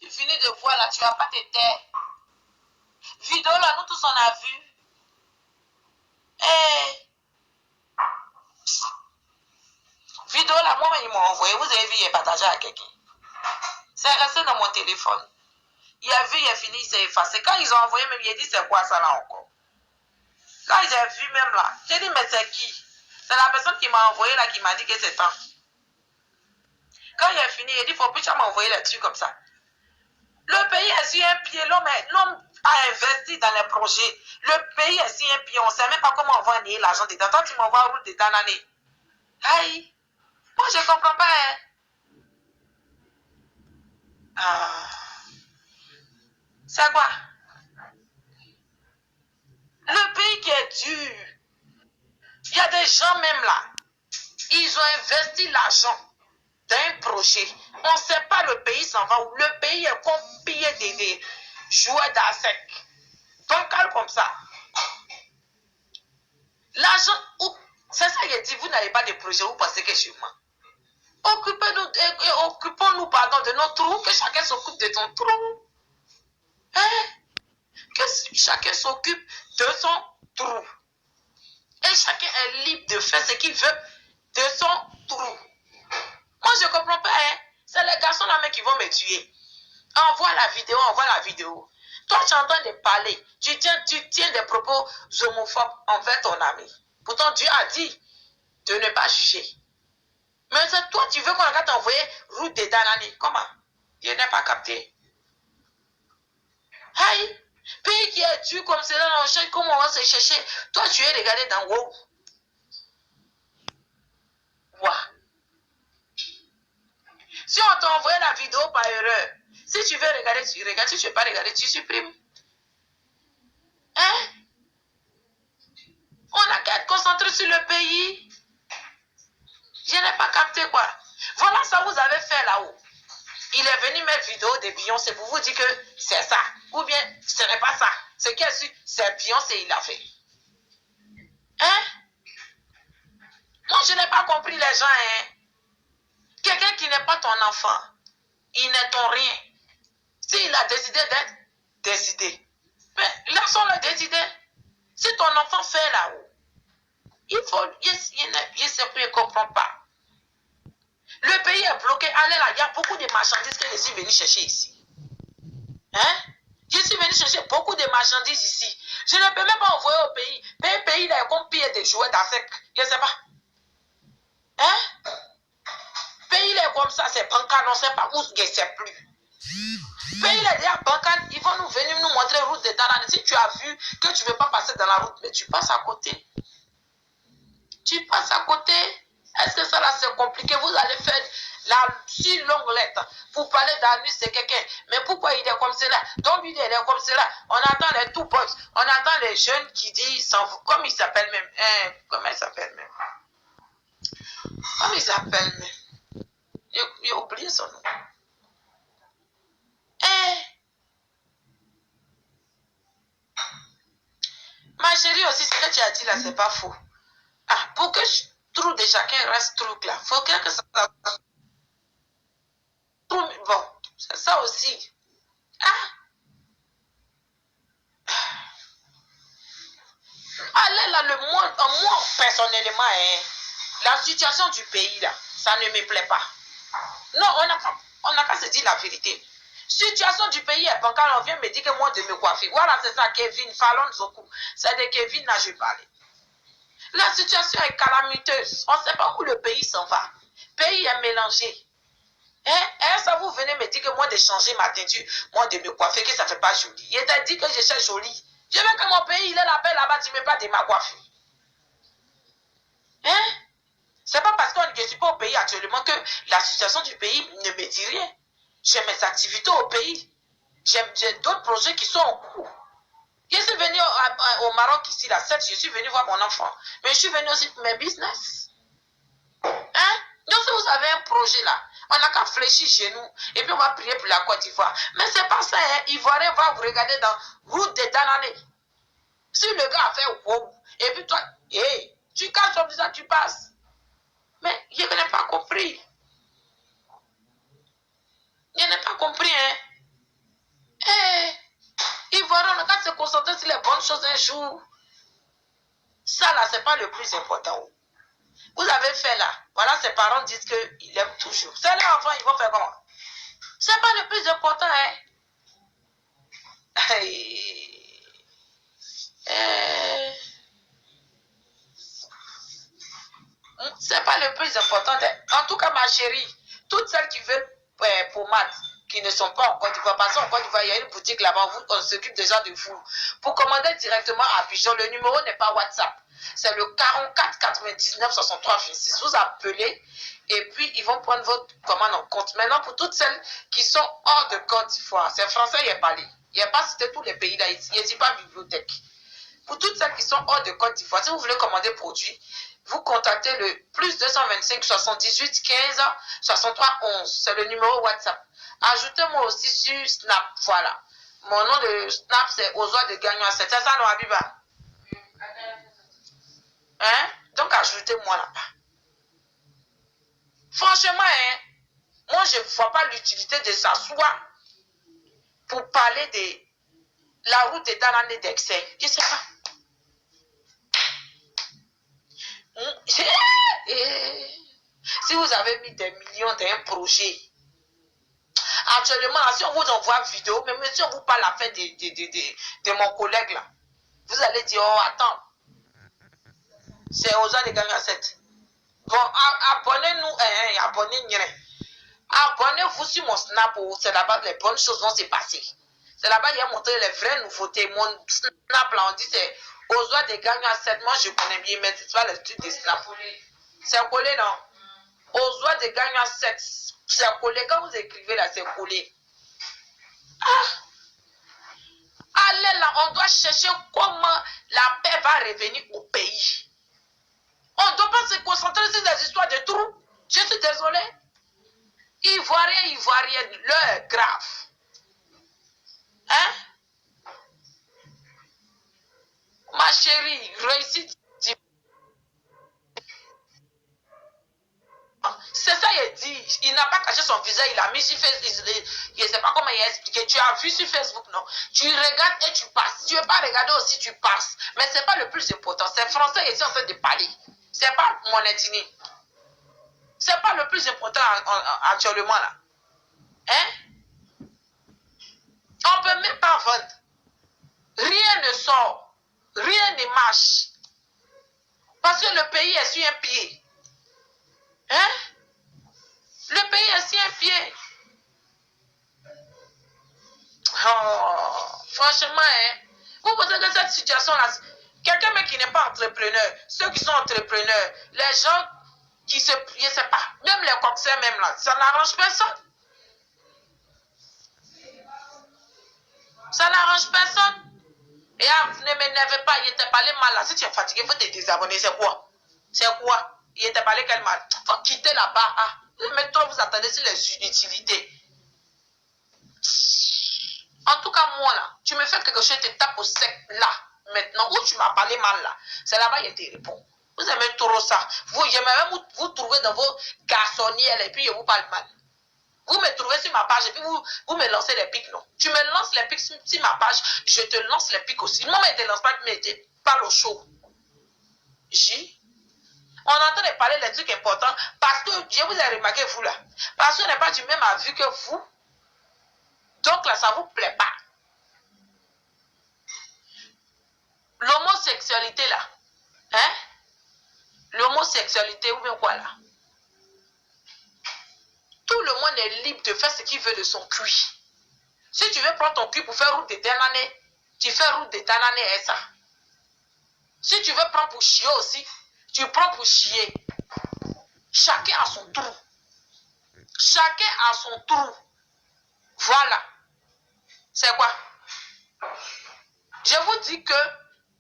tu finis de voir là, tu vas pas te taire. Vidéo là, nous tous on a vu. Et vidéo là, moi ils m'ont envoyé. Vous avez vu, il est partagé à quelqu'un. C'est resté dans mon téléphone. Il a vu, il a fini, il s'est effacé. Quand ils ont envoyé, même, il a dit c'est quoi ça là encore. Quand ils ont vu même là, j'ai dit mais c'est qui? C'est la personne qui m'a envoyé là qui m'a dit que c'est tant. Quand il a fini, il a dit faut plus jamais m'envoyer les trucs comme ça. Le pays est sur un pied, l'homme a investi dans les projets. Le pays est sur un pied, on ne sait même pas comment on va nier l'argent dedans. Toi, tu m'envoies route de Danane. Aïe, moi je ne comprends pas. Hein. C'est quoi? Le pays qui est dur. Il y a des gens même là. Ils ont investi l'argent dans un projet. On ne sait pas le pays s'en va où. Le pays est combien de joueurs d'ASEC. Bancal comme ça. L'argent, c'est ça qu'il dit, vous n'avez pas de projet, vous pensez que je mens. Occupons-nous de nos trous, que chacun s'occupe de ton trou. Hein? Que chacun s'occupe de son trou. Et chacun est libre de faire ce qu'il veut de son trou. Moi, je ne comprends pas. Hein? C'est les garçons là qui vont me tuer. Envoie la vidéo. Toi, tu es en train de parler. Tu tiens des propos homophobes envers ton ami. Pourtant, Dieu a dit de ne pas juger. Mais toi, tu veux qu'on va t'envoyer route de Danane. Comment? Je n'ai pas capté. Aïe! Pays qui est dur comme cela, on cherche comment on va se chercher. Toi, tu es regardé dans WoW. Wow. Si on t'a envoyé la vidéo par erreur, si tu veux regarder, tu regardes. Si tu ne veux pas regarder, tu supprimes. Hein? On n'a qu'à être concentré sur le pays. Je n'ai pas capté quoi. Voilà ça vous avez fait là-haut. Il est venu mettre vidéo de Beyoncé pour vous dire que c'est ça. Ou bien ce n'est pas ça. Ce qui est sûr, c'est Beyoncé, il a fait. Hein? Moi, je n'ai pas compris les gens. Hein? Quelqu'un qui n'est pas ton enfant, il n'est ton rien. S'il a décidé d'être décidé, mais laissons-le décider. Si ton enfant fait là-haut, il faut, il ne comprend pas. Le pays est bloqué. Allez là, il y a beaucoup de marchandises que je suis venu chercher ici. Hein? Je suis venu chercher beaucoup de marchandises ici. Je ne peux même pas envoyer au pays. Mais le pays là est comme pire de jouets d'Afrique. Je ne sais pas. Hein? Le pays là est comme ça, c'est bancal, on ne sait pas où, je ne sais plus. Le pays là est déjà bancal, ils vont venir nous montrer route de Danane. Si tu as vu que tu ne veux pas passer dans la route, mais tu passes à côté. Tu passes à côté. Est-ce que ça là c'est compliqué? Vous allez faire la si longue lettre pour parler d'Anus de quelqu'un. Mais pourquoi il est comme cela? Donc il est comme cela. On attend les two boys. On attend les jeunes qui disent, comme il s'appelle même. Comment il s'appelle même? Comment il s'appelle même? J'ai oublié son nom. Ma chérie aussi, ce que tu as dit là, c'est pas faux. Ah, pour que je trouve de chacun reste truc là, faut que ça. Bon, c'est ça aussi. Ah! Allez là, moi personnellement, hein, la situation du pays là, ça ne me plaît pas. Non, on n'a qu'à se dire la vérité. Situation du pays est bancal, on vient me dire que moi de me coiffer. Voilà, c'est ça, Kevin Fallon Zoku. C'est de Kevin là, je parlais. La situation est calamiteuse. On ne sait pas où le pays s'en va. Le pays est mélangé. Ça vous venez me dire que moi de changer ma teinture, moi de me coiffer, que ça ne fait pas joli. Il t'a dit que je cherche joli. Je veux que mon pays, il est la paix là-bas, tu ne mets pas de ma coiffure. Hein? C'est pas parce que je ne suis pas au pays actuellement que la situation du pays ne me dit rien. J'ai mes activités au pays. J'ai d'autres projets qui sont en cours. Je suis venu au Maroc ici, la 7, je suis venu voir mon enfant. Mais je suis venu aussi pour mes business. Hein? Donc si vous avez un projet là, on n'a qu'à fléchir chez nous et puis on va prier pour la Côte d'Ivoire. Mais c'est pas ça, hein? Ivoirien va vous regarder dans route de Danane. Si le gars a fait wow, et puis toi, tu casses comme ça, tu passes. Mais je n'ai pas compris. Je n'ai pas compris, hein. qu'à se concentrer sur les bonnes choses un jour. Ça, là, c'est pas le plus important. Vous avez fait là. Voilà, ses parents disent qu'ils l'aiment toujours. C'est les enfants, ils vont faire comment? C'est pas le plus important, hein. C'est pas le plus important. En tout cas, ma chérie, toutes celles qui veulent pommade, qui ne sont pas en Côte d'Ivoire, parce qu'en Côte d'Ivoire, il y a une boutique là-bas, on s'occupe déjà de vous. Pour commander directement à Abidjan, le numéro n'est pas WhatsApp. C'est le 44 99 63 26. Vous appelez et puis ils vont prendre votre commande en compte. Maintenant, pour toutes celles qui sont hors de Côte d'Ivoire, c'est français, il n'y a pas les. Il n'y a pas cité tous les pays là, il n'y a pas de bibliothèque. Pour toutes celles qui sont hors de Côte d'Ivoire, si vous voulez commander produit, vous contactez le plus 225 78 15 63 11. C'est le numéro WhatsApp. Ajoutez-moi aussi sur Snap. Voilà. Mon nom de Snap, c'est Ozoa de Gagnon. C'est ça, non, Abiba? Hein? Donc, ajoutez-moi là-bas. Franchement, hein, moi, je ne vois pas l'utilité de s'asseoir pour parler de la route est dans l'année d'excès. Je ne sais pas. Si vous avez mis des millions dans un projet, actuellement, si on vous envoie une vidéo, même si on vous parle la fin de mon collègue là, vous allez dire, oh, attends, c'est aux gens de gagner à 7. Bon, abonnez-nous, abonnez-vous sur mon Snap, c'est là-bas les bonnes choses vont se passer. C'est là-bas, il y a montré les vraies nouveautés. Mon Snap là, on dit c'est aux gens de gagner à 7. Moi, je connais bien, mais c'est pas le truc de Snap. C'est collé, non? Aux oies de gagne à 7. C'est collé. Quand vous écrivez là, c'est collé. Allez là, on doit chercher comment la paix va revenir au pays. On ne doit pas se concentrer sur des histoires de trous. Je suis désolé. Ivoirienne, l'heure grave. Hein? Ma chérie, réussite. C'est ça, il dit. Il n'a pas caché son visage, il a mis sur Facebook. Je ne sais pas comment il a expliqué. Tu as vu sur Facebook, non? Tu regardes et tu passes. Tu ne veux pas regarder aussi, tu passes. Mais ce n'est pas le plus important. C'est français ici en train de parler. Ce n'est pas mon ethnie. Ce n'est pas le plus important actuellement là. Hein? On ne peut même pas vendre. Rien ne sort. Rien ne marche. Parce que le pays est sur un pied. Hein? Le pays est sur un pied. Oh, franchement, hein, vous pensez que cette situation-là, quelqu'un même qui n'est pas entrepreneur, ceux qui sont entrepreneurs, les gens qui se, je ne sais pas, même les coxers même là, ça n'arrange personne. Ça n'arrange personne. Et ne m'énervez pas, il t'a parlé mal là. Si tu es fatigué, il faut te désabonner. C'est quoi? C'est quoi? Il t'a parlé quel mal? Il faut quitter là-bas. Ah. Maintenant, vous attendez sur les inutilités. En tout cas, moi là, tu me fais quelque chose, je te tape au sec là. Maintenant, où tu m'as parlé mal là, c'est là-bas que je te réponds. Vous aimez trop ça. J'aimerais même vous trouver dans vos garçonnières et puis je vous parle mal. Vous me trouvez sur ma page et puis vous me lancez les pics, non. Tu me lances les pics sur ma page, je te lance les pics aussi. Moi, je ne te lance pas, mais je te parle au chaud. On est en train de parler des trucs importants parce que je vous ai remarqué, vous là, parce qu'on n'est pas du même avis que vous. Donc là, ça ne vous plaît pas. L'homosexualité là, hein? L'homosexualité ou bien quoi là? Tout le monde est libre de faire ce qu'il veut de son cul. Si tu veux prendre ton cul pour faire route de Tanane, tu fais route de Tanane et ça. Si tu veux prendre pour chier aussi, tu prends pour chier. Chacun a son trou. Chacun a son trou. Voilà. C'est quoi? Je vous dis que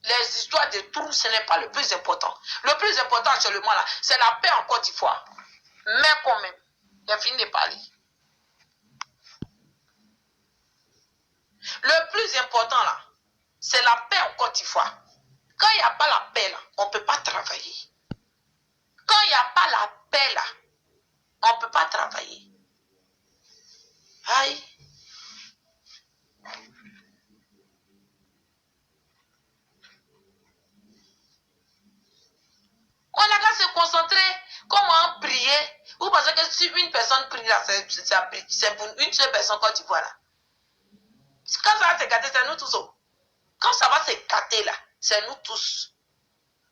les histoires de trous, ce n'est pas le plus important. Le plus important actuellement là, c'est la paix en Côte d'Ivoire. Mais quand même, j'ai fini de parler. Le plus important là, c'est la paix en Côte d'Ivoire. Quand il n'y a pas la paix là, on ne peut pas travailler. Quand il n'y a pas la paix là, on ne peut pas travailler. Aïe. si une personne prie là, c'est pour une seule personne Côte d'Ivoire là. Quand ça va se gâter, c'est nous tous. Quand ça va se gâter là, c'est nous tous.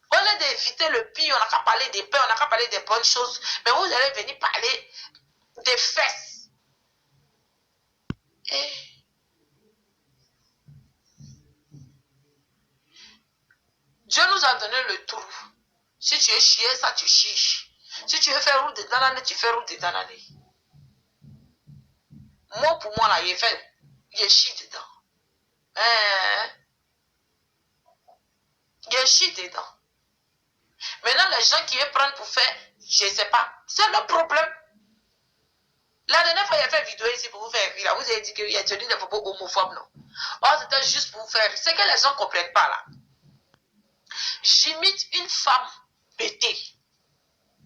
Au lieu d'éviter le pire, on n'a qu'à parler des peurs, on n'a qu'à parler des bonnes choses. Mais vous allez venir parler des fesses. Et Dieu nous a donné le trou. Si tu es chié, ça tu chiches. Si tu veux faire route dedans l'année, tu fais route dedans l'année. Moi, pour moi, là, il chie dedans. Il chie dedans. Maintenant, les gens qui veulent prendre pour faire, je ne sais pas, c'est le problème. La dernière fois, il a fait une vidéo ici pour vous faire rire. Vous avez dit qu'il a tenu des propos homophobes, non? Or, c'était juste pour vous faire rire. C'est que les gens ne comprennent pas, là. J'imite une femme pétée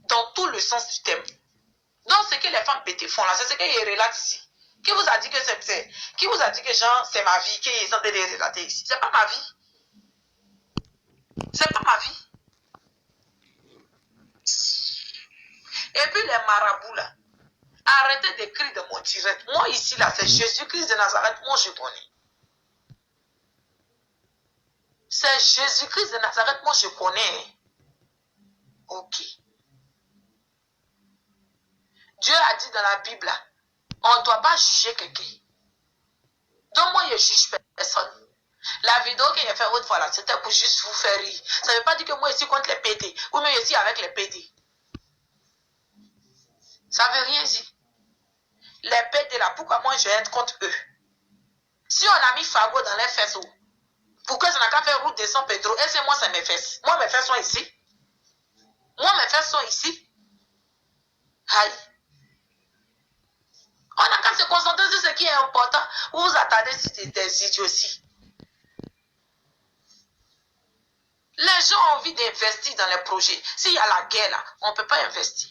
dans tout le sens du terme. Donc, ce que les femmes pétées font, là, c'est ce qu'il relate ici. Qui vous a dit que c'est... Qui vous a dit que, genre, c'est ma vie, qu'ils sont en train de relater ici? C'est pas ma vie. C'est pas ma vie. Et puis, les marabouts, là, arrêtez d'écrire de mon direct. Moi, ici, là, c'est Jésus-Christ de Nazareth. Moi, je connais. C'est Jésus-Christ de Nazareth. Moi, je connais. Ok. Dieu a dit dans la Bible, là, on ne doit pas juger quelqu'un. Donc, moi, je ne juge personne. La vidéo que j'ai fait l'autre fois, là, c'était pour juste vous faire rire. Ça ne veut pas dire que moi, je suis contre les PD. Ou même je suis avec les PD. Ça ne veut rien dire. Les PD, là, pourquoi moi, je vais être contre eux? Si on a mis Fago dans les fesses, pourquoi ça n'a qu'à faire route de San Pedro? Et c'est moi, c'est mes fesses. Moi, mes fesses sont ici. Moi, mes fesses sont ici. Aïe. On n'a qu'à se concentrer sur ce qui est important. Vous vous attendez sur des idioties. Les gens ont envie d'investir dans les projets. S'il y a la guerre là, on ne peut pas investir.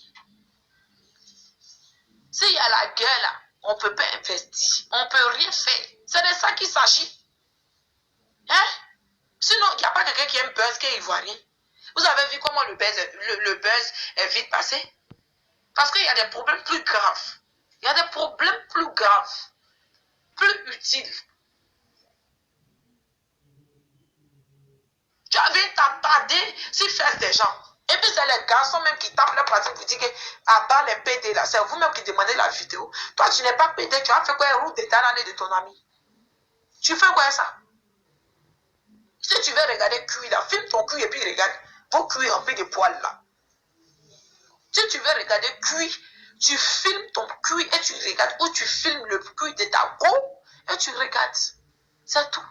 S'il y a la guerre là, on ne peut pas investir. On ne peut rien faire. C'est de ça qu'il s'agit. Hein? Sinon, il n'y a pas quelqu'un qui aime buzz qui est ivoirien. Vous avez vu comment le buzz est vite passé? Parce qu'il y a des problèmes plus graves. Il y a des problèmes plus graves. Plus utiles. Tu avais t'attarder sur faire des gens. Et puis c'est les garçons même qui tapent leur pratique pour dire que à part les PD là, c'est vous-même qui demandez la vidéo. Toi, tu n'es pas PD, tu as fait quoi un route de l'année de ton ami? Tu fais quoi ça? Si tu veux regarder cuit là, filme ton cul et puis regarde vos cuits remplis de poils là. Si tu veux regarder cuit, tu filmes ton cul et tu regardes, ou tu filmes le cul de ta go et tu regardes. C'est tout.